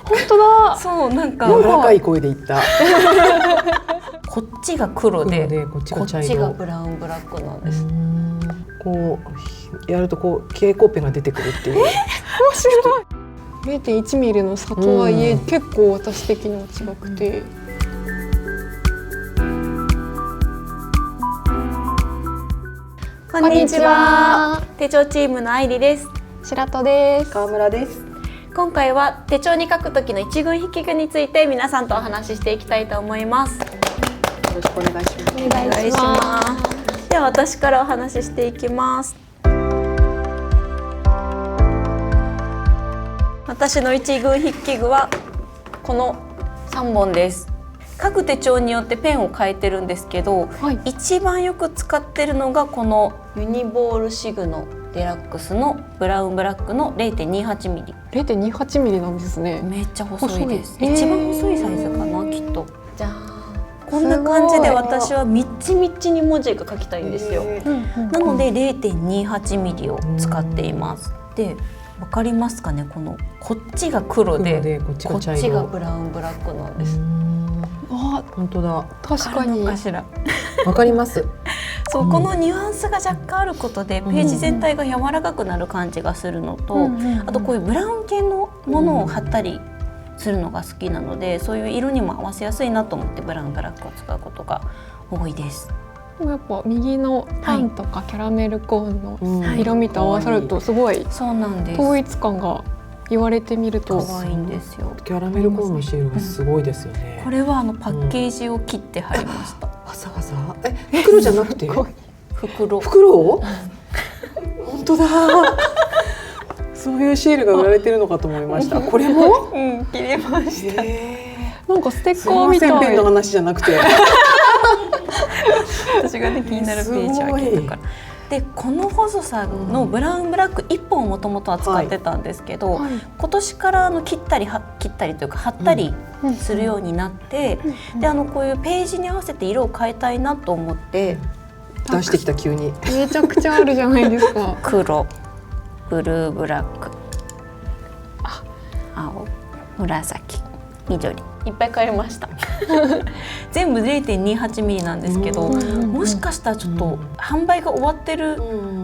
本当だ。そうなんか柔らかい声で言った。こっちが黒でこっちこっが茶色。ちがブラウンブラックなんです。こうやるとこう蛍光ペンが出てくるっていう。面白い。0.1 ミリの差とはいえ、結構私的には違くて。こんにちは。手帳チームの愛理です。白戸です。川村です。今回は手帳に書く時の一群筆記具について皆さんとお話ししていきたいと思います。よろしくお願いします。お願いします。では私からお話ししていきます。私の一群筆記具はこの3本です。各手帳によってペンを変えてるんですけど、はい、一番よく使ってるのがこのユニボールシグノデラックスのブラウンブラックの 0.28 ミリ。0.28 ミリなんですね。めっちゃ細いです。細い。一番細いサイズかな、きっと。じゃーこんな感じで私はみっちみっちに文字が書きたいんですよ。なので 0.28 ミリを使っています。で、わかりますかね、こっちが黒でこっちが茶色。こっちがブラウンブラックなんです。あ、本当だ。確かに。わかります。そう、このニュアンスが若干あることでページ全体が柔らかくなる感じがするのと、あとこういうブラウン系のものを貼ったりするのが好きなので、そういう色にも合わせやすいなと思ってブラウンブラックを使うことが多いです。でもやっぱ右のパンとかキャラメルコーンの色味と合わさるとすごいそうなんです。統一感が言われてみると可愛いんですよ。キャラメルコーンのシールがすごいですよね。これはパッケージを切って貼りました。わざわざ袋じゃなくて袋を本当だ。そういうシールが売られてるのかと思いました。これも切れました。なんかステッカーみたい。ペンの話じゃなくて私がね、気になるページを開けたから。で、この細さのブラウンブラック1本をもともとは使ってたんですけど、今年から切ったりというか貼ったりするようになって、でこういうページに合わせて色を変えたいなと思って出してきた。急にめちゃくちゃあるじゃないですか。黒、ブルーブラック、青、紫、緑、いっぱい変えました。全部 0.28 ミリなんですけど、もしかしたらちょっと販売が終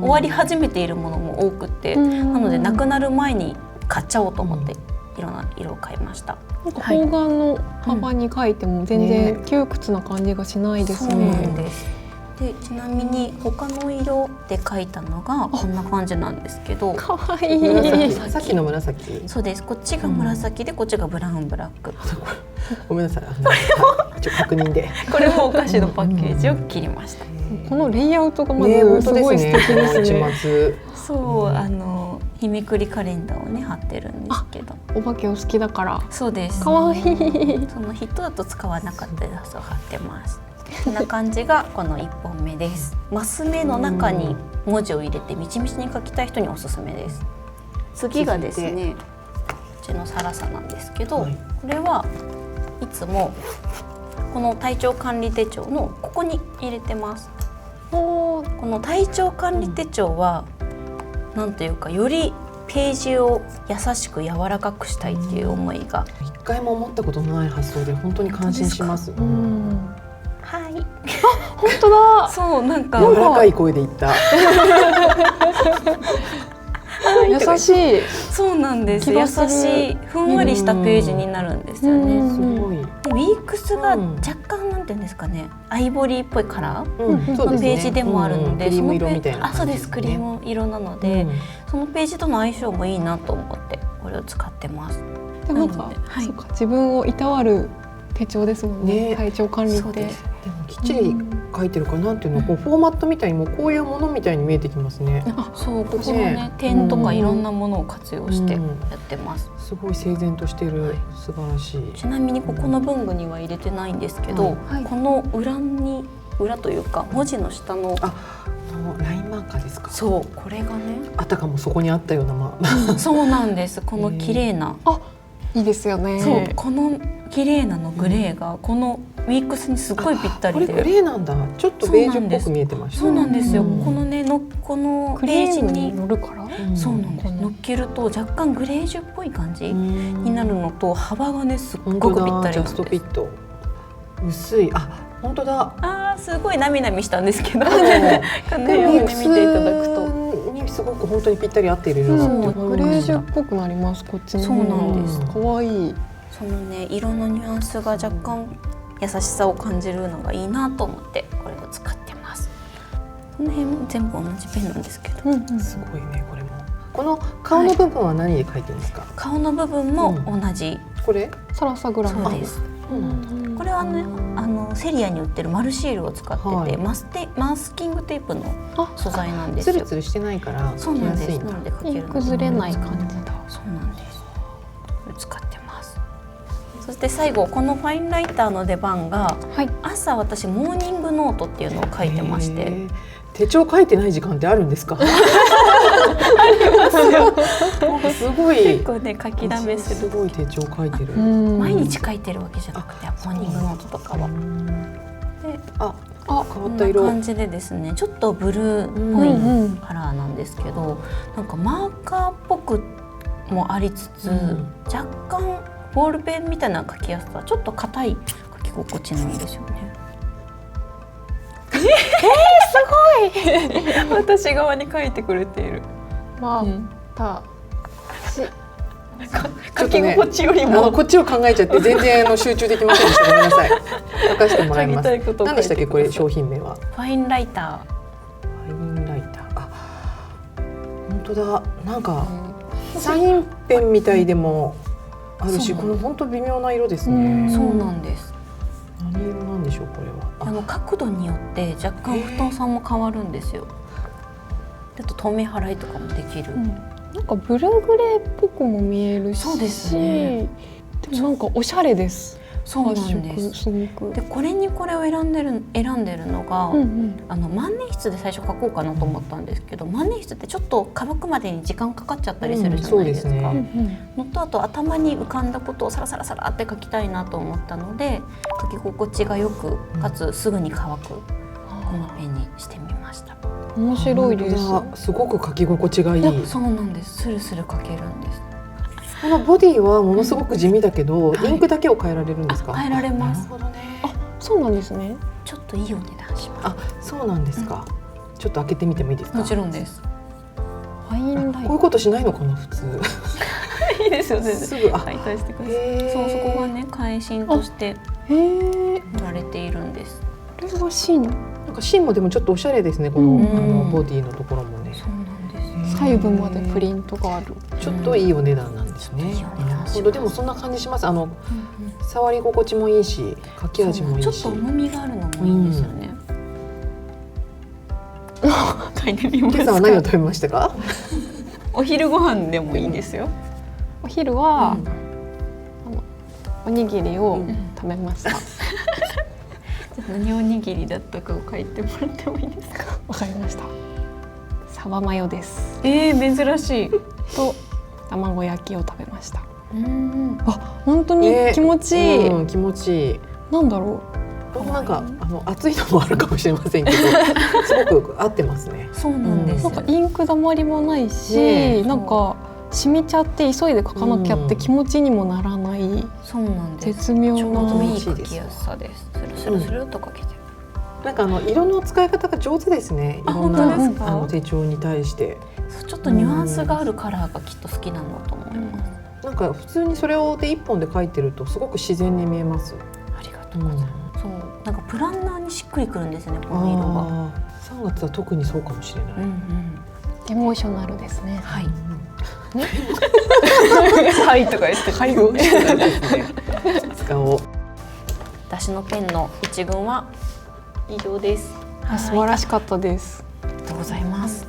わり始めているものも多くて、なのでなくなる前に買っちゃおうと思っていろんな色を買いました。なんか方眼の幅に書いても全然窮屈な感じがしないですね。そうなんです。で、ちなみに他の色で描いたのがこんな感じなんですけど、かわいい。さっきの紫。そうです。こっちが紫でこっちがブラウンブラック。ごめんなさい。確認で。これもお菓子のパッケージを切りました。このレイアウトがまずすごい素敵ですね。そう、日めくりカレンダーをね貼ってるんですけど。お化けお好きだから。そうです。かわいい。その人だと使わなかったやつを貼ってます。こんな感じがこの1本目です。マス目の中に文字を入れてみちみちに書きたい人におすすめです。次がですね、こっちのサラサなんですけど、これはいつもこの体調管理手帳のここに入れてます。この体調管理手帳はなんというか、よりページを優しく柔らかくしたいっていう思いが、一回も思ったことのない発想で本当に感心します。はい。本当だ。そう、なんか柔らかい声で言った。優しい。そうなんです。優しいふんわりしたページになるんですよね。すごい。ウィークスが若干なんていうんですかね、アイボリーっぽいカラーのページでもあるので、クリーム色みたいな。そうです。クリーム色なので、そのページとの相性もいいなと思ってこれを使ってます。でもなんか、そうか、自分をいたわる手帳ですもんね。体調管理って。でもきっちり書いてるから、なんていうの、こうフォーマットみたいにもこういうものみたいに見えてきますね。そう、ここのね、点とかいろんなものを活用してやってます。すごい整然としてる。素晴らしい。ちなみにここの文具には入れてないんですけど、この裏というか文字の下のラインマーカーですか。そう、これがね、あたかもそこにあったようなそうなんです。この綺麗ないいですよね。そうこの綺麗なのグレーがこのウィックスにすっごいぴったりこれグで。レーなんだ。ちょっとベージュっぽく見えてました。そうなんですよ。うんこのねこのクペーリームにジに、乗るから。そうなんです。乗っけると若干グレージュっぽい感じになるのと、幅がねすっ本当ごくぴっただ。ジャスりなんです。トフィット。薄い。あ、本当だ。あーすごいなみなみしたんですけど、このでようにもミックス見ていただくと。にすごく本当にぴったり合っている色だそうって思グレーいました。ジュっぽくなります。こっちのそうなんです可愛い。そのね色のニュアンスが若干優しさを感じるのがいいなと思ってこれを使ってます。この辺も全部同じペンなんですけど、すごいねこれも。この顔の部分は何で描いてるんですか。顔の部分も同じ、これ？サラサグラム。そうです。そうなんだ。これはねセリアに売ってるマルシールを使ってて、はいマスキングテープの素材なんですよ。ツルツルしてないからそうなんです。描きやすいんだな。ので描けるの崩れない感じだ。そうなんです。これ使ってます。そして最後このファインライターの出番が、はい。朝私モーニングノートっていうのを書いてまして、へー手帳書いてない時間ってあるんですか。すごい。結構ね書きだめする。すごい手帳書いてる。毎日書いてるわけじゃなくて、モーニングノートとかは。であ、こんな変わった色。感じでですね、ちょっとブルーっぽいカラーなんですけど、なんかマーカーっぽくもありつつ、若干ボールペンみたいな書きやすさ、ちょっと硬い書き心地なんですよね。すごい私側に書いてくれている。また書き心地よりもこっちを考えちゃって全然集中できませんでした。ごめんなさい。書かせてもらいます。書きたいことを書いてください。何でしたっけこれ商品名は。ファインライタファインライター。あ、本当だ。なんかサインペンみたいでもあるし、そうこの本当微妙な色ですー。ね。そうなんです。何色なんでしょうこれは。角度によって若干太さも変わるんですよ。あと透明払いとかもできる。なんかブルーグレーっぽくも見えるし、そうですね。でもなんかおしゃれです。そうなんです。すごく。でこれを選んでるのが、万年筆で最初描こうかなと思ったんですけど、万年筆ってちょっと乾くまでに時間かかっちゃったりするじゃないですか。のとあと頭に浮かんだことをサラサラサラって書きたいなと思ったので、書き心地がよくかつすぐに乾くこのペンにしてみました。面白いです。すごく書き心地がいい。そうなんです。スルスル書けるんです。このボディはものすごく地味だけど、インクだけを変えられるんですか。変えられます。なるほどね。あ、そうなんですね。ちょっといいお値段します。あ、そうなんですか。ちょっと開けてみてもいいですか。もちろんです。ファインライター。こういうことしないのかな普通。いいですよね。すぐ解体してください。そう、そこがね返芯として売られているんです。これは芯。なんか芯もでもちょっとおしゃれですね。このボディのところもね。そうなんです。細部までプリントがある。ちょっといいお値段なんですね。なるほど。でもそんな感じします。触り心地もいいし、書き味もいいし。ちょっと重みがあるのもいいんですよね。書いてみますか。今朝は何を食べましたか。お昼ご飯でもいいですよ。お昼はおにぎりを食べました。何おにぎりだったかを書いてもらってもいいですか。わかりました。サバマヨです。珍しい。と卵焼きを食べました。うん。あ、本当に気持ちいい。気持ちいい。なんだろう。なんか熱いのもあるかもしれませんけど、すごく合ってますね。そうなんです。なんかインクだまりもないし、なんか染みちゃって急いで書かなきゃって気持ちにもならない。そうなんです。絶妙なちょうどいい書きやすさです。スルスルスルと書けて。なんか色の使い方が上手ですね。いろんな手帳に対して。ちょっとニュアンスがあるカラーがきっと好きなのと思います。なんか普通にそれを一本で書いてるとすごく自然に見えます。ありがとうございます。そう、なんかプランナーにしっくりくるんですね、この色が。3月は特にそうかもしれない。エモーショナルですね。はい。はいとか言って。はい。使おう。私のペンの一群は以上です。素晴らしかったです。ありがとうございます。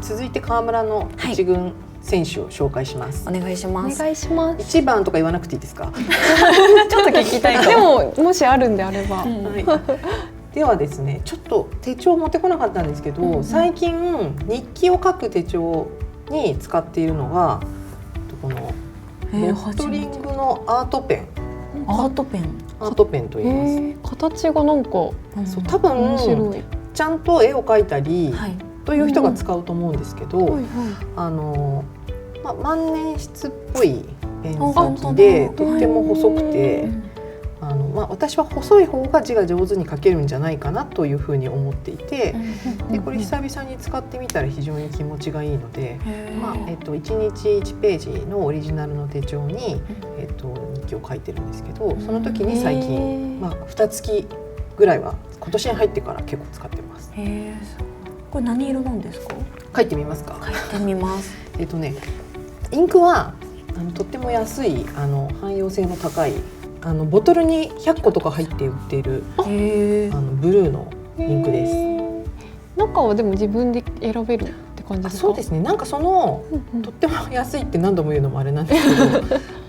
続いて川村の一軍選手を紹介します。お願いしおます。願いします。一番とか言わなくていいですか？ちょっと聞きたいでかも。ももしあるんであれば、はいではですね、ちょっと手帳持ってこなかったんですけど、最近日記を書く手帳に使っているのがこのボトリングのアートペン、アートペン。アートペンと言います。形がなんかそう多分面白い。ちゃんと絵を描いたりはい。という人が使うと思うんですけど、はいはい。万年筆っぽいペンあ本当先でだとっても細くて、私は細い方が字が上手に書けるんじゃないかなというふうに思っていて、でこれ久々に使ってみたら非常に気持ちがいいので、1日1ページのオリジナルの手帳に、日記を書いてるんですけど、その時に最近、2月ぐらいは今年に入ってから結構使ってます。へえ。これ何色なんですか？書いてみますか？書いてみます。インクはとっても安い汎用性の高いボトルに100個とか入って売っているへえ。ブルーのインクです。中はでも自分で選べるって感じですか？そうですね。なんかそのとっても安いって何度も言うのもあれなんですけ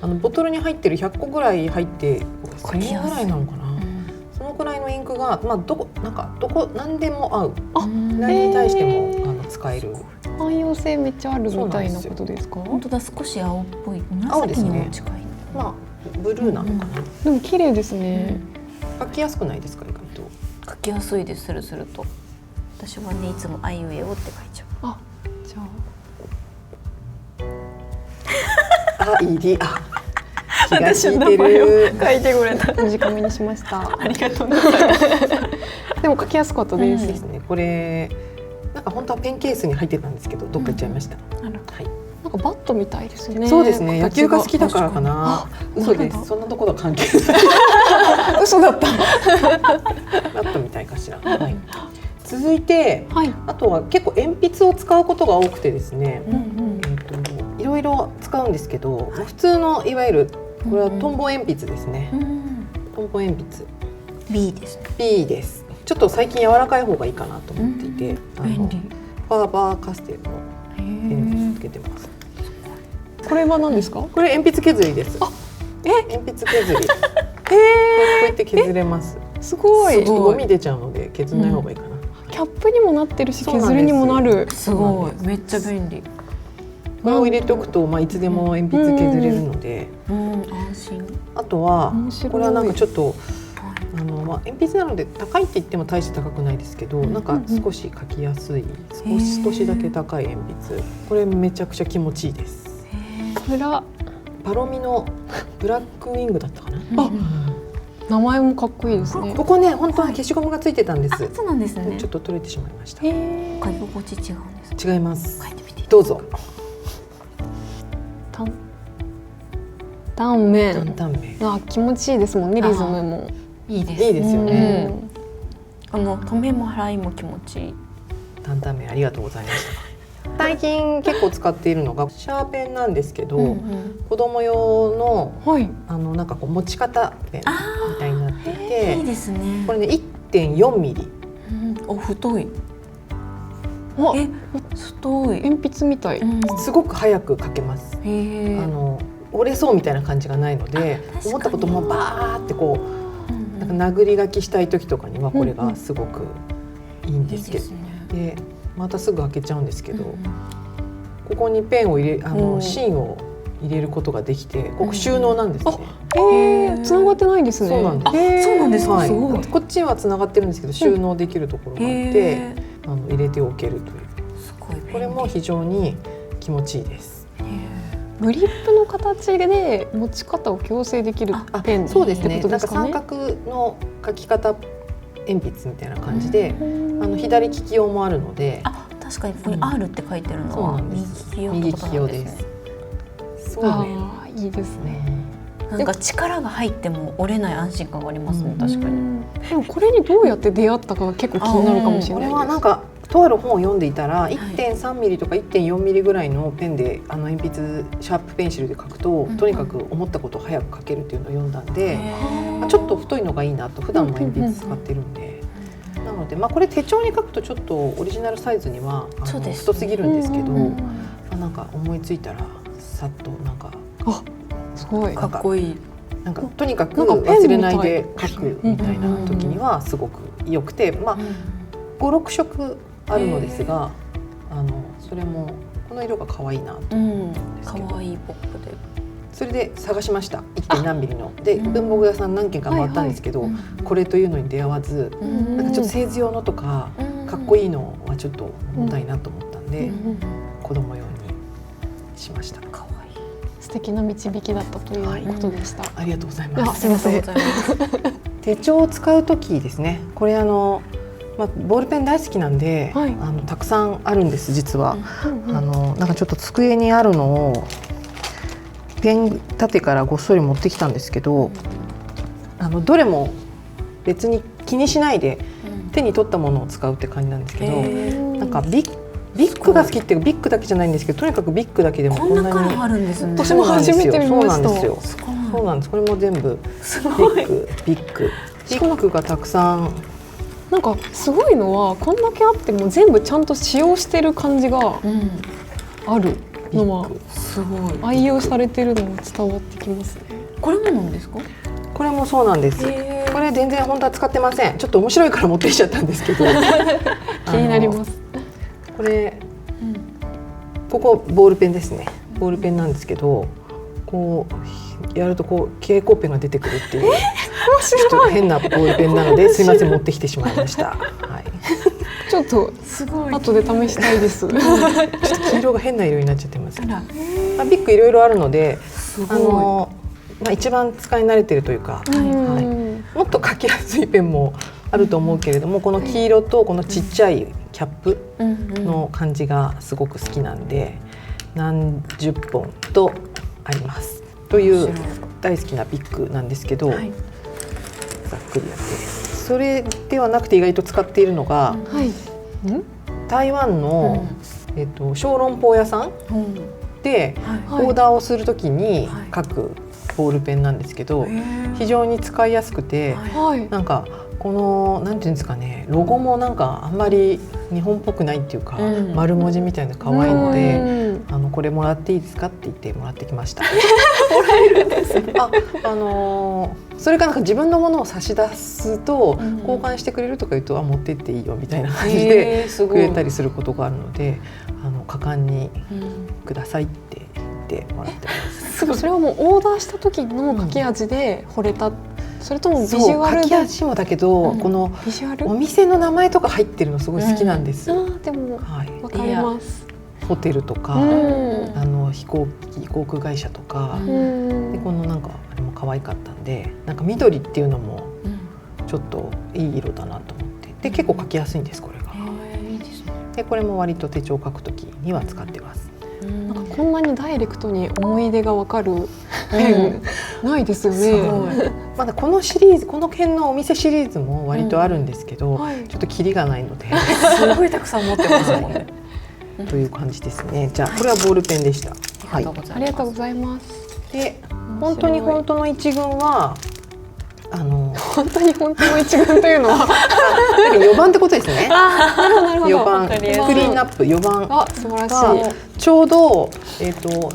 どボトルに入ってる100個ぐらい入って1000円ぐらいなのかな。そのくらいのインクがどこ何でも合う。何に対しても使える。汎用性めっちゃあるみたいなことですか？本当だ、少し青っぽい。青ですね紫にも近い。ブルーなのかな。でも綺麗ですね。書きやすくないですか？意外と。書きやすいです。すると。私はね、いつもあいうえおって書いちゃう。あ、じゃいい気が利いてる。書いてくれた。短めにしました。ありがとうございます。でも書きやすかったです。ですね。これなんか本当はペンケースに入ってたんですけど、どっか行っちゃいました。はい。なんかバットみたいですね。そうですね。野球が好きだからかな。嘘でなるほどす。そんなところは関係ない。嘘だった。バットみたいかしら。はい。続いて、はい。あとは結構鉛筆を使うことが多くてですね。うんいろいろ使うんですけど、普通のいわゆるこれはトンボ鉛筆ですね。トンボ鉛筆 B ですね。 B です。ちょっと最近柔らかい方がいいかなと思っていて、便利。ファーバーカステルの鉛筆つけてます。これは何ですか？これ鉛筆削りです。鉛筆削り。こうやって削れます。すごい。ちょっとゴミ出ちゃうので削らない方がいいかな。キャップにもなってるし、そうなんです削りにもなる。すごい。めっちゃ便利。これを入れておくと、いつでも鉛筆削れるので。安心。あとは面白い。これはなんかちょっと鉛筆なので高いって言っても大して高くないですけど、なんか少し書きやすい少しだけ高い鉛筆。これめちゃくちゃ気持ちいいです。パロミのブラックウィングだったかな。名前もかっこいいですね。ここね、本当は消しゴムがついてたんです。そうなんですね。ちょっと取れてしまいました。書き心地違うんです。違います。書いてみて。どうぞ。断面。断面。気持ちいいですもんね、リズムも。いいです。いいですよね。止めも払いも気持ちいい。断面ありがとうございました。最近結構使っているのがシャーペンなんですけど、子供用のなんかこう持ち方ペンみたいになっていて、いいですね。これね 1.4 ミリ。太い。太い。鉛筆みたい。すごく早く書けます。折れそうみたいな感じがないので、思ったこともバーってこうなんか殴り書きしたい時とかにはこれがすごくいいんですけど、でまたすぐ開けちゃうんですけど、ここにペンを入れ芯を入れることができて、ここ収納なんですね。繋がってないんですね。そうなんです。そうなんですか。すごい。こっちは繋がってるんですけど、収納できるところがあって入れておけるという。すごい。これも非常に気持ちいいです。グリップの形で持ち方を矯正できるペンってことですかね。なんか三角の書き方鉛筆みたいな感じで、左利き用もあるので。確かにここに R って書いてるのは右利き用ですね。そうね。いいですね。なんか力が入っても折れない安心感がありますね。確かに。でもこれにどうやって出会ったかが結構気になるかもしれないです。これはなんかとある本を読んでいたら 1.3 ミリとか 1.4 ミリぐらいのペンで鉛筆シャープペンシルで書くと、とにかく思ったことを早く書けるっていうのを読んだんで、ちょっと太いのがいいなと。普段も鉛筆使ってるんで、なので、これ手帳に書くとちょっとオリジナルサイズにはそうですね太すぎるんですけど、うんうんなんか思いついたらさっとなんかすごい。かっこいい。なんかとにかくなんかペンみたい忘れないで書くみたいな時にはすごく良くて、5、6色あるのですが、それもこの色が可愛いなと思うんですけど、可愛いポップで。それで探しました。 1. 何ミリので文房具屋さん何軒か回ったんですけど、これというのに出会わず、なんかちょっと製図用のとかかっこいいのはちょっと重たいなと思ったんで、子供用にしました。可愛い。素敵な導きだったということでした。ありがとうございます。すみません。手帳を使うときですね、これボールペン大好きなんで、はいたくさんあるんです実は。うんなんかちょっと机にあるのをペン立てからごっそり持ってきたんですけど、どれも別に気にしないで手に取ったものを使うって感じなんですけど、なんかビッグが好きっていうか、ビッグだけじゃないんですけど、とにかくビッグだけでもこんなカラーあるんですね。私も初めて見ました。そうなんですよ。そうなんです。これも全部ビッグがたくさん。なんかすごいのはこんだけあっても全部ちゃんと使用してる感じがあるのはすごい。愛用されてるのが伝わってきますね。これもなんですか？これもそうなんです。これ全然本当は使ってません。ちょっと面白いから持ってきちゃったんですけど気になります。これ、ここボールペンですね。ボールペンなんですけど、こうやるとこう蛍光ペンが出てくるっていう、ちょっと変なボールペンなので、すいません持ってきてしまいました。はい。ちょっと後で試したいです。ちょっと黄色が変な色になっちゃってます。ビッグいろいろあるので、一番使い慣れてるというか、もっと書きやすいペンもあると思うけれども、この黄色とこのちっちゃいキャップの感じがすごく好きなんで、何十本とありますという大好きなビッグなんですけど、ざっくりやって、それではなくて意外と使っているのが、台湾の小籠包屋さんでオーダーをするときに書くボールペンなんですけど、非常に使いやすくて、なんかこのなんていうんですかね、ロゴもなんかあんまり日本っぽくないっていうか、丸文字みたいな可愛いので、これもらっていいですかって言ってもらってきました。もらえるんですね。それかなんか自分のものを差し出すと交換してくれるとか言うと、持ってっていいよみたいな感じでくれたりすることがあるので、果敢にくださいって言ってもらってます。それはもうオーダーした時の書き味で惚れた、それともビジュアルで？書き味もだけど、このお店の名前とか入ってるのすごい好きなんです。でもわかります。ホテルとか、航空会社とか、でこのなんかあれも可愛かったんで、なんか緑っていうのもちょっといい色だなと思って、で結構書きやすいんですこれが。でこれも割と手帳を書くときには使ってます。なんかこんなにダイレクトに思い出がわかるペンないですよね。まだこのシリーズ、この辺のお店シリーズも割とあるんですけど、ちょっとキリがないので、すごいたくさん持ってますもんね。という感じですね。じゃあこれはボールペンでした。ありがとうございます。で本当の一軍は本当の一軍というのは4番ってことですね。4番ククリーンアップ4番が素晴らしい。ちょうど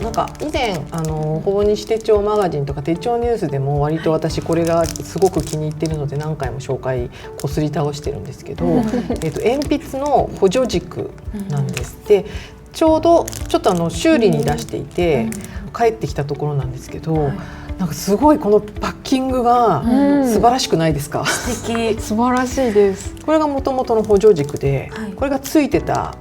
なんか以前ほぼ日手帳マガジンとか手帳ニュースでも割と私これがすごく気に入っているので何回も紹介こすり倒してるんですけど、鉛筆の補助軸なんですって。ちょうどちょっと修理に出していて帰ってきたところなんですけど、なんかすごいこのパッキングが素晴らしくないですか？素敵。素晴らしいです。これが元々の補助軸で、これがついてた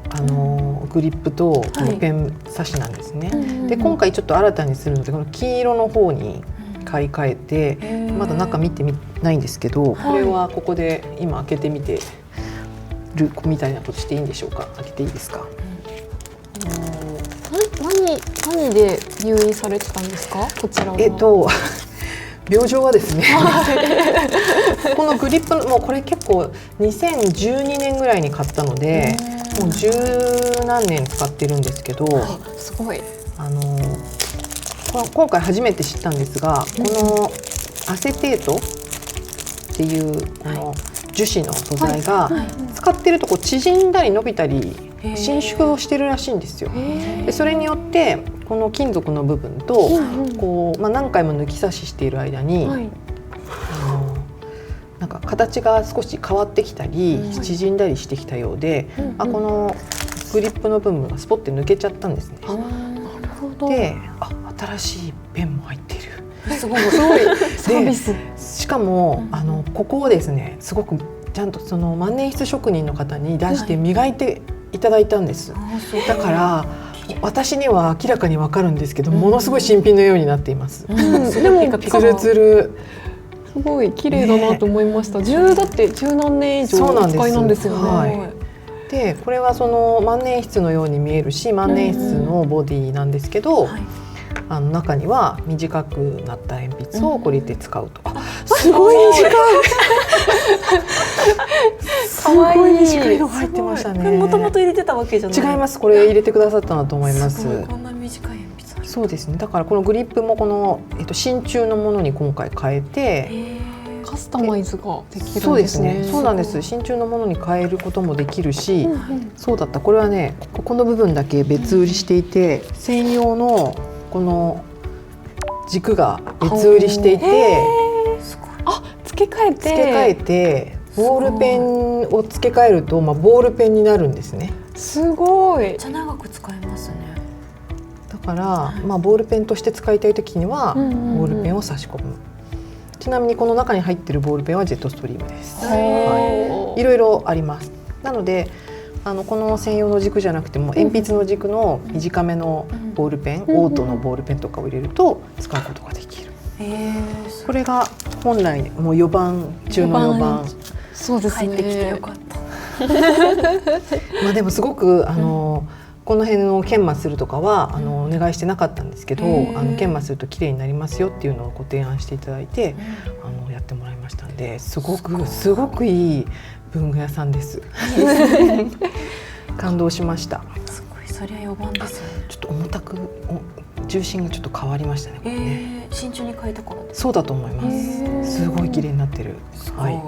グリップとこのペン差しなんですね。で今回ちょっと新たにするのでこの黄色の方に買い替えて、まだ中見てないんですけど、これはここで今開けてみてるみたいなことしていいんでしょうか？開けていいですか？何で入院されてたんですか？こちらは。病状はですねこのグリップもうこれ結構2012年ぐらいに買ったのでもう十何年使ってるんですけど、すごい。今回初めて知ったんですが、このアセテートっていうこの樹脂の素材が使ってるとこう縮んだり伸びたり伸縮をしてるらしいんですよ。でそれによってこの金属の部分とこう、何回も抜き差ししている間に、なんか形が少し変わってきたり縮んだりしてきたようで、このグリップの部分がスポッて抜けちゃったんですね。なるほど。で、新しいペンも入っている。すごいサービス。しかもここをですね、すごくちゃんとその万年筆職人の方に出して磨いていただいたんです。だから私には明らかにわかるんですけど、ものすごい新品のようになっています。でもツルツル。すごい綺麗だなと思いました。だって十何年以上お使いなんですよね。でこれはその万年筆のように見えるし、万年筆のボディなんですけど、中には短くなった鉛筆をこれで使うと。すごい短い。すごい短いの入ってましたね。もともと入れてたわけじゃない。違います。これ入れてくださったなと思います。こんな短い鉛筆。そうですね。だからこのグリップもこの真鍮のものに今回変えて。カスタマイズができるんですね。そうですね。そうなんです。真鍮のものに変えることもできるし、そうだった。これはね、ここの部分だけ別売りしていて、専用のこの軸が別売りしていて、付け替えてボールペンを付け替えると、ボールペンになるんですね。すごい。めっちゃ長く使えますね。だから、ボールペンとして使いたいときには、ボールペンを差し込む。ちなみにこの中に入っているボールペンはジェットストリームです。いろいろあります。なのでこの専用の軸じゃなくても鉛筆の軸の短めのボールペン、オートのボールペンとかを入れると使うことができる。これが本来もう4番中の4番。そうですね。帰ってきてよかった。でもすごくこの辺の研磨するとかはお願いしてなかったんですけど、研磨すると綺麗になりますよっていうのをご提案していただいて、やってもらいましたんで、すごくいい文具屋さんです。感動しました。すごい、そりゃ4番ですよね。ちょっと重たく重心がちょっと変わりましたね。これね。真鍮に変えたからです。そうだと思います。すごい綺麗になってる。はい。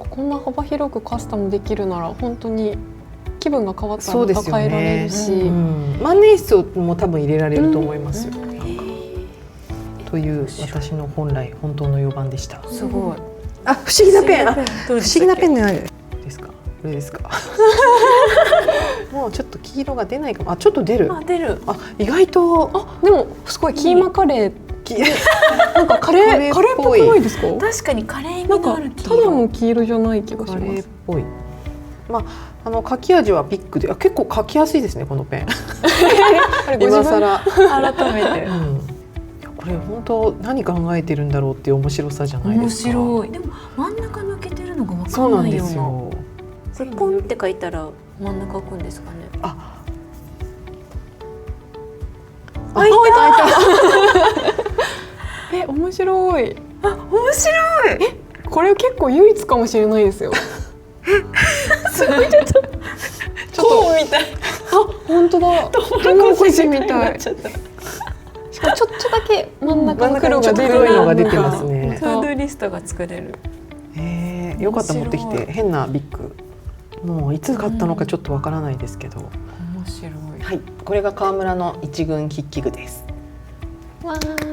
こんな幅広くカスタムできるなら本当に気分が変わったらまた変えられるし、万年筆も多分入れられると思いますよ。という私の本当の4番でした。すごい。不思議なペン。不思議なペンですか。これですか。もうちょっと黄色が出ないかも。ちょっと出る。出る。意外と。でもすごいキーマカレー。なんかカレーっぽくないですか。確かにカレー味のある黄色。ただの黄色じゃない気がします。カレーっぽい。書き味はピックで、結構書きやすいですねこのペン。今更改めて。これ本当何考えてるんだろうっていう面白さじゃないですか。面白い。でも真ん中抜けてるのが分かんないような。これポンって書いたら真ん中開くんですかね。開いた。面白い。面白い。これ結構唯一かもしれないですよ。すごいちょっとみたい。本当だ。トウモロコシみたい。しかもちょっとだけ真ん中の黒が出るのが出てますね。フードリストが作れる。よかった、持ってきて。変なビッグ。もういつ買ったのかちょっとわからないですけど。面白い。はい、これが川村の一軍筆記具です。わー。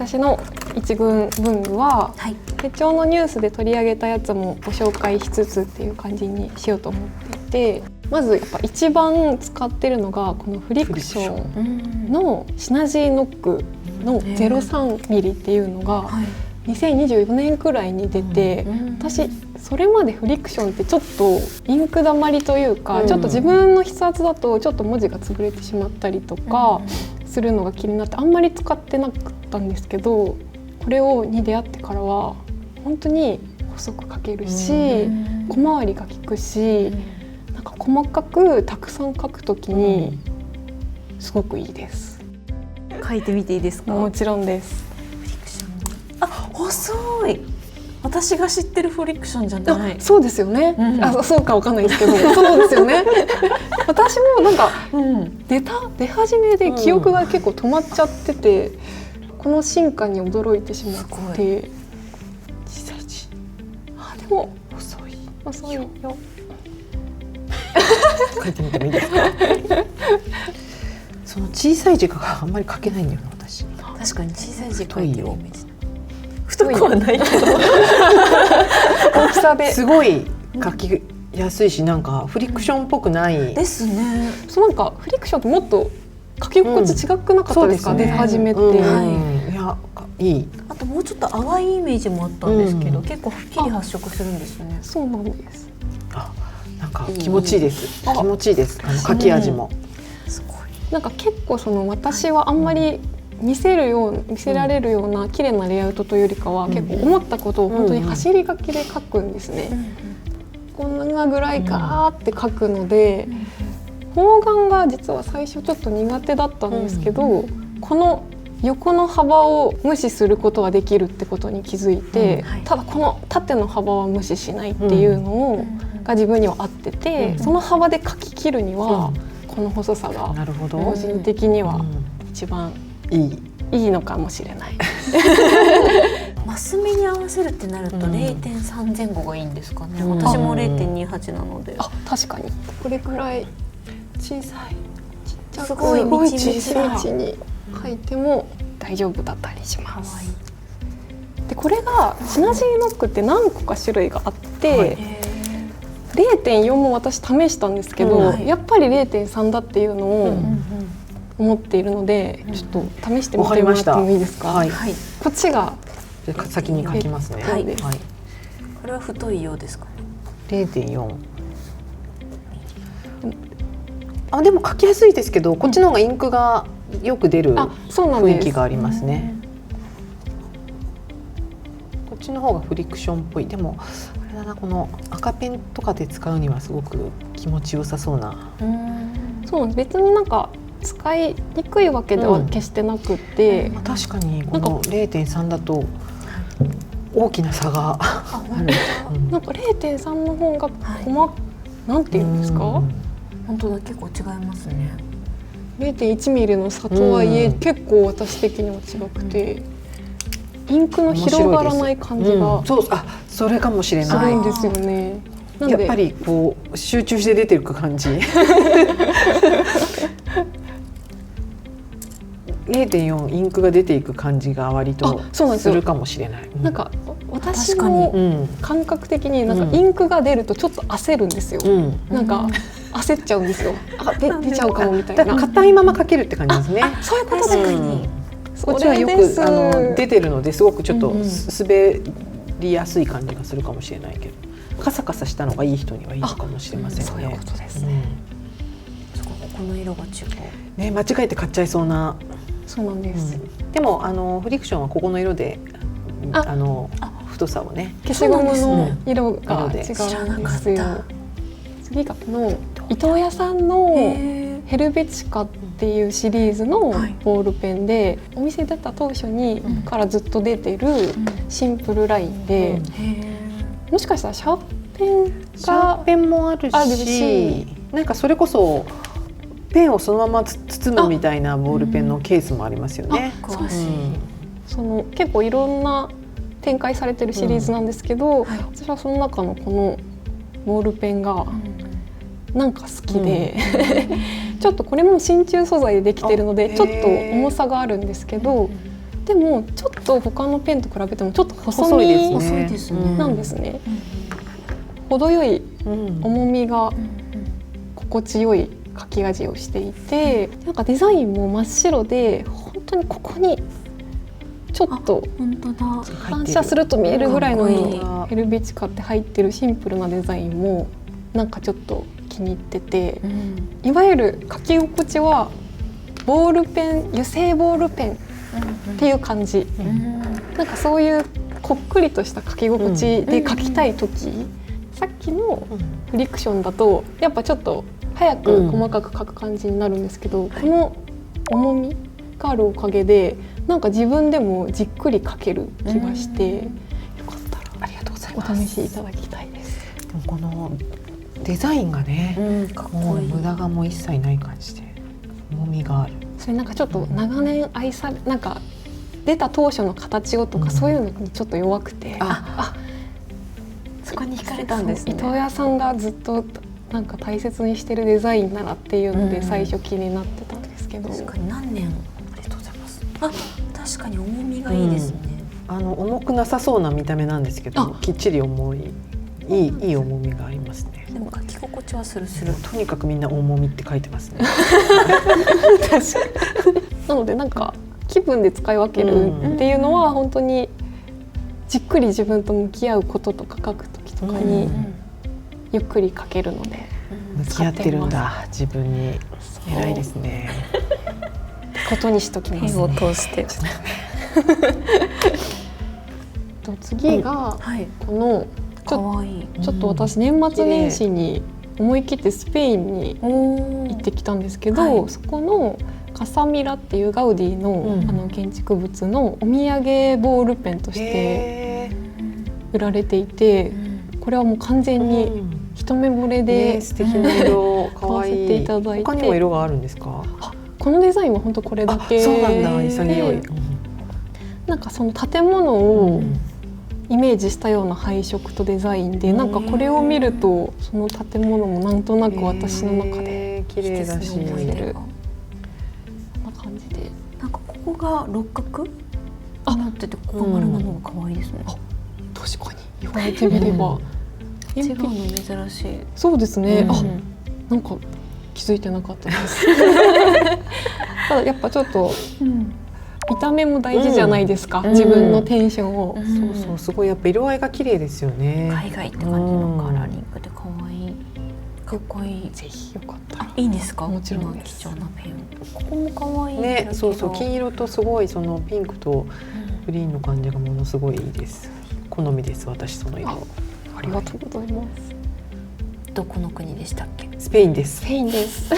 私の一軍文具は、はい。手帳のニュースで取り上げたやつもご紹介しつつっていう感じにしようと思っていて、まずやっぱ一番使ってるのがこのフリクションのシナジーノックの03ミリっていうのが2024年くらいに出て、私それまでフリクションってちょっとインクだまりというか、ちょっと自分の筆圧だとちょっと文字が潰れてしまったりとかするのが気になってあんまり使ってなかったんですけど、これに出会ってからは本当に細く書けるし、小回りが利くし、なんか細かくたくさん書くときにすごくいいです。書いてみていいですか？もちろんです。フリクション。あ、細い。私が知ってるフリクションじゃない。そうですよね。そうかわかんないですけど、そうですよね。私もなんか、出始めで記憶が結構止まっちゃってて、この進化に驚いてしまって。小さい字。でも細いよ。書いてみてもいいですか？その小さい字があんまり書けないんだよな、私。確かに小さい字書いてるイメージ。太くはないけど大きさですごい書きやすいし、なんかフリクションっぽくないですね。そうなんかフリクションってもっと書き心地違くなかったですか？出始めって。いや、いい。あともうちょっと淡いイメージもあったんですけど、結構はっきり発色するんですね。そうなんです。なんか気持ちいいです。気持ちいいです。書き味も。すごい。なんか結構私はあんまり見せられるような綺麗なレイアウトというよりかは、結構思ったことを本当に走り書きで書くんですね。こんなぐらいガーって書くので、方眼が実は最初ちょっと苦手だったんですけど、この横の幅を無視することができるってことに気づいて、ただこの縦の幅は無視しないっていうのが自分には合ってて、その幅で書き切るにはこの細さが個人的には一番いいのかもしれない。マス目に合わせるってなると 0.3 前後がいいんですかね。私も 0.28 なので。確かにこれくらい小さい、ちっちゃくすごい小さい位置に書いても大丈夫だったりします。でこれがシナジーノックって何個か種類があって、0.4 も私試したんですけど、やっぱり 0.3 だっていうのを思っているので、ちょっと試してみてもらってもいいですか？こっちが先に書きますね。これは太いようですかね。0.4。でも書きやすいですけど、こっちの方がインクがよく出る雰囲気がありますね。こっちの方がフリクションっぽい。でもあれだな、この赤ペンとかで使うにはすごく気持ちよさそうな。そうなんです。別になんか使いにくいわけでは決してなくて、確かにこの 0.3 だと大きな差がある。なんか 0.3 の方がなんていうんですか？本当だ、結構違いますね。0.1 ミリの差とはいえ、結構私的には違くて、インクの広がらない感じが、それかもしれない。するんですよね。やっぱりこう集中して出てる感じ。0.4 インクが出ていく感じが割とするかもしれない。なんか私の感覚的になんかインクが出るとちょっと焦るんですよ。なんか焦っちゃうんですよ。出ちゃうかもみたいな。硬いまま書けるって感じですね。そういうことですね。こっちはよく出てるのですごくちょっと滑りやすい感じがするかもしれないけど、カサカサしたのがいい人にはいいのかもしれませんね。そういうことですね。この色が違う。ね、間違えて買っちゃいそうな。そうなんです。でもフリクションはここの色で太さをね、消しゴムの色が違うんですよ。次がこの伊藤屋さんのヘルベチカっていうシリーズのボールペンで、お店出た当初にからずっと出てるシンプルラインで、もしかしたらシャーペンもあるし、なんかそれこそペンをそのまま包むみたいなボールペンのケースもありますよね。その結構いろんな展開されてるシリーズなんですけど、私はその中のこのボールペンがなんか好きで、ちょっとこれも真鍮素材でできてるのでちょっと重さがあるんですけど、でもちょっと他のペンと比べてもちょっと細細い身ですね。細いですねなんですね。程よいうん重みが心地よい書き味をしていて、なんかデザインも真っ白で本当にここにちょっと本当だ。反射すると見えるぐらいのかっこいいヘルベチカって入ってるシンプルなデザインもなんかちょっと気に入ってて、いわゆる書き心地はボールペン、油性ボールペンっていう感じ、なんかそういうこっくりとした書き心地で書きたい時、さっきのフリクションだとやっぱちょっと早く細かく書く感じになるんですけど、この重みがあるおかげでなんか自分でもじっくり書ける気がして、よかったらありがとうございおます。試しいただきたいです。でもこのデザインがね、かっもうこいい。無駄がもう一切ない感じで重みがある。それなんかちょっと長年愛され、なんか出た当初の形をとかそういうのにちょっと弱くて、そこに惹かれたんですね。伊藤屋さんがずっとなんか大切にしてるデザインならっていうので最初気になってたんですけど、確かに何年、ありがとうございます。確かに重みがいいですね。重くなさそうな見た目なんですけど、きっちり重い、いい重みがありますね。でも書き心地はスルスル。とにかくみんな重みって書いてますね。なのでなんか気分で使い分けるっていうのは本当にじっくり自分と向き合うこととか書く時とかにゆっくり書けるので、向き合ってるんだ自分に。偉いですね。ことにしときます、ペンを通して。と次がこの可愛い。ちょっと私年末年始に思い切ってスペインに行ってきたんですけど、そこのカサミラっていうガウディの、建築物のお土産ボールペンとして売られていて、これはもう完全に一目惚れで、素敵な色、可愛い。買わせていただいて、他にも色があるんですか？このデザインは本当これだけ。そうなんだ、潔い。なんかその建物をイメージしたような配色とデザインで、なんかこれを見るとその建物もなんとなく私の中で綺麗だし、思い出る。こんな感じで、なんかここが六角になってて、ここが丸なのが可愛いですね。確かに言われてみれば、違うの珍しい。そうですね。なんか気づいてなかったです。ただやっぱちょっと見た目も大事じゃないですか、自分のテンションを。そうそう、すごいやっぱ色合いが綺麗ですよね。海外って感じのカラーリングで可愛い。かっこいい。ぜひよかったら。いいんですか？もちろんです。貴重なペン。ここも可愛い。ね、そうそう、金色とすごいそのピンクとグリーンの感じがものすごいいいです。好みです、私その色。ありがとうございます。どこの国でしたっけ？スペインです。スペインです。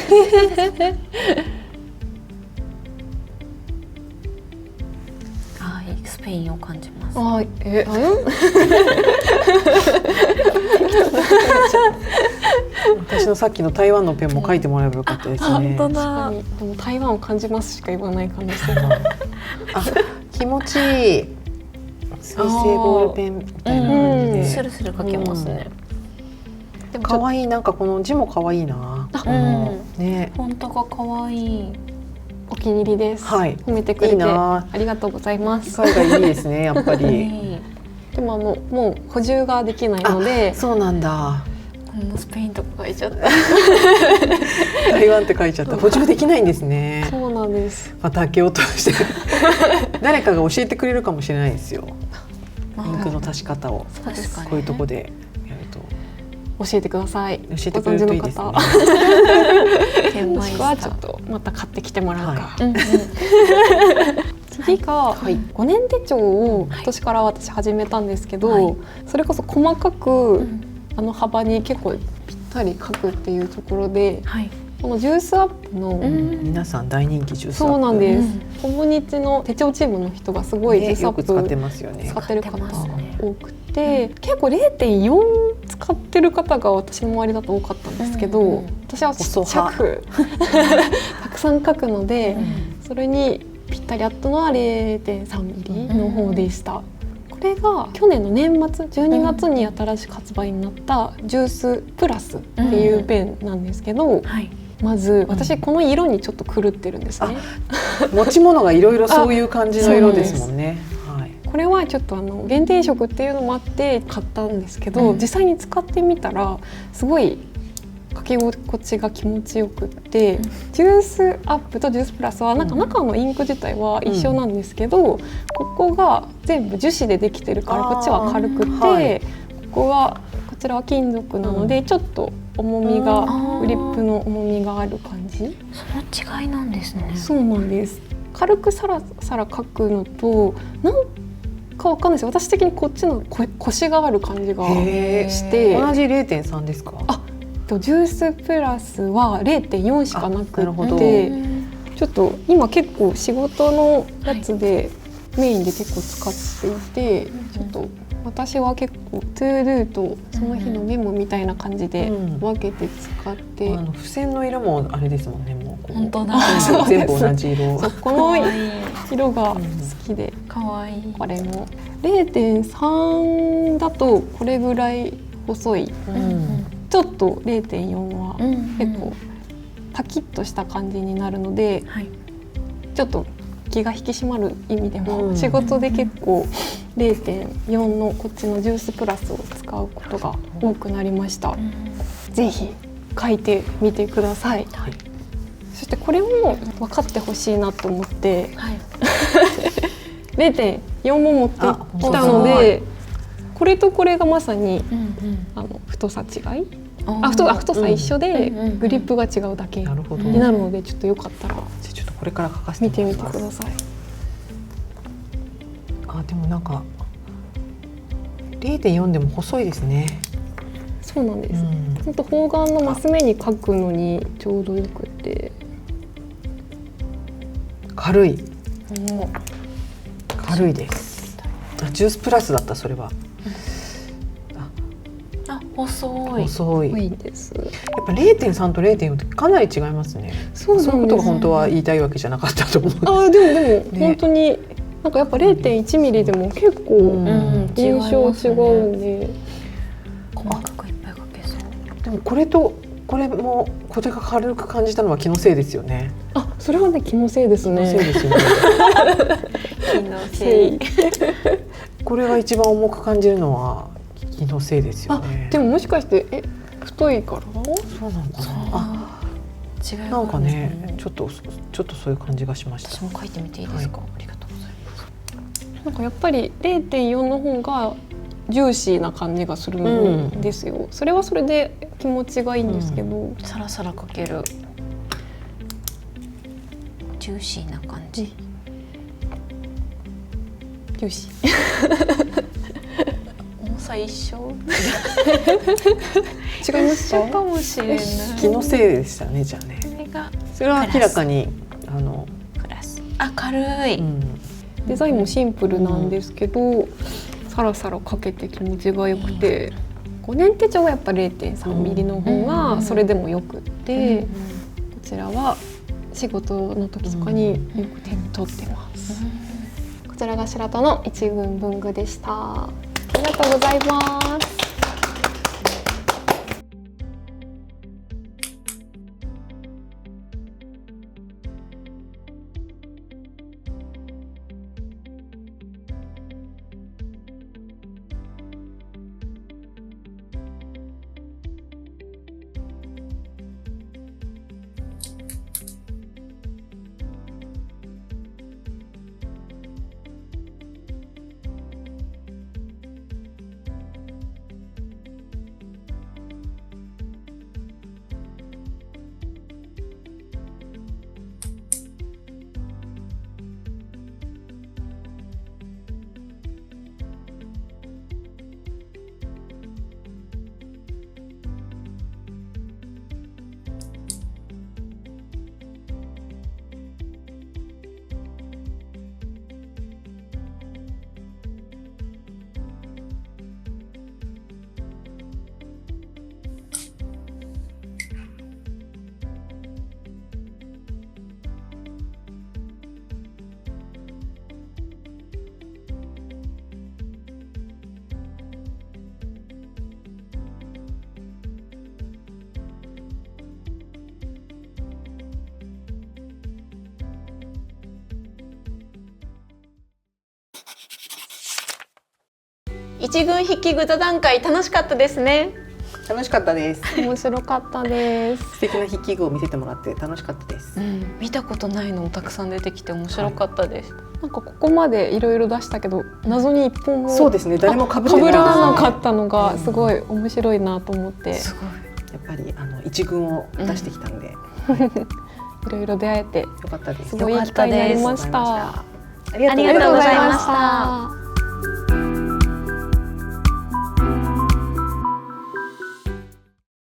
はい、スペインを感じます。私のさっきの台湾のペンも書いてもらえばよかったですね。本当だ。でも台湾を感じますしか言わない可能性が。気持ちいい。水性ボールペンみたいな感じで、スルスル書けますね。でも可愛い、なんかこの字も可愛いな。ね、フォントが可愛い。お気に入りです。はい、褒めてくれていいな。ありがとうございます。海外いいですね、やっぱり。でももう補充ができないので。そうなんだ。このスペインとか書いちゃった。台湾って書いちゃった。補充できないんですね。そうなんです。また開けようとして誰かが教えてくれるかもしれないですよ。インクの足し方を。確かに。こういうとこでやると。教えてください。教えてくれるといいですね。もしくはちょっとまた買ってきてもらうか。次が5年手帳を今年から私始めたんですけど、それこそ細かく幅に結構ぴったり書くっていうところで、このジュースアップの皆さん大人気ジュースアップ。そうなんです。コミュニティの手帳チームの人がすごいジュースアップ使ってますよね。使ってる方多くて、結構 0.4 使ってる方が私の周りだと多かったんですけど、私はちっちゃくたくさん書くので、それにぴったりあったのは 0.3 ミリの方でした。これが去年の年末12月に新しく発売になったジュースプラスっていうペンなんですけど、まず私この色にちょっと狂ってるんですね。持ち物がいろいろそういう感じの色ですもんね。はい。これはちょっと限定色っていうのもあって買ったんですけど、実際に使ってみたらすごい書き心地が気持ちよくって、ジュースアップとジュースプラスはなんか中のインク自体は一緒なんですけど、ここが全部樹脂でできてるからこっちは軽くて、こちらは金属なのでちょっと重みが、グリップの重みがある感じ。その違いなんですね。そうなんです。軽くサラサラ書くのとなんかわかんないです。私的にこっちのコシがある感じがして。同じ 0.3 ですか？ジュースプラスは 0.4 しかなくなて、ちょっと今結構仕事のやつでメインで結構使っていて、ちょっと私は結構トゥードゥとその日のメモみたいな感じで分けて使って、付箋の色もあれですもんね。もう本当だ。全部同じ色。この色が好きで、可愛い。これも 0.3 だとこれぐらい細い。ちょっと 0.4 は結構パキッとした感じになるので、ちょっと気が引き締まる意味でも仕事で結構 0.4 のこっちのジュースプラスを使うことが多くなりました。ぜひ書いてみてください。そしてこれも分かってほしいなと思って、0.4 も持ってきたので、これとこれがまさに太さ違い、太さ一緒でグリップが違うだけになるので、ちょっとよかったらちょっとこれから書かせて見てみてください。でもなんか 0.4 でも細いですね。そうなんです。本当方眼のマス目に書くのにちょうどよくて、軽いです。ジュースプラスだった。それは細いです。やっぱ 0.3 と 0.4 ってかなり違いますね。そういうことが本当は言いたいわけじゃなかったと思う。でも本当になんかやっぱ 0.1 ミリでも結構印象違うんで、細かくいっぱい書けそう。でもこれとこれもこれが軽く感じたのは気のせいですよね。それはね気のせいですね。気のせい。これが一番重く感じるのは気のせいですよね。でももしかして太いから？そうなのかな。違いなんかね、ちょっとそういう感じがしました。私も書いてみていいですか？ありがとうございます。なんかやっぱり 0.4 の方がジューシーな感じがするんですよ。それはそれで気持ちがいいんですけど、サラサラ書ける。ジューシーな感じ。ジューシー。重さ一緒？違いますか？かもしれない。気のせいでしたね。じゃあね。それは明らかにプラス。軽い。デザインもシンプルなんですけど、サラサラかけて気持ちがよくて、5年手帳はやっぱ 0.3 ミリの方がそれでもよくって、こちらは仕事の時とかによく手に取ってます。こちらが白戸の一群文具でした。ありがとうございます。一軍引き具座談会楽しかったですね。楽しかったです。面白かったです。素敵な筆記具を見せてもらって楽しかったです。見たことないのもたくさん出てきて面白かったです。なんかここまでいろいろ出したけど謎に一本もそうですね、誰も被ってないですね。被らなかったのがすごい面白いなと思って、すごいやっぱり一軍を出してきたんで、いろいろ出会えてよかったです。すごいいい機会になりました。あありがとうございました。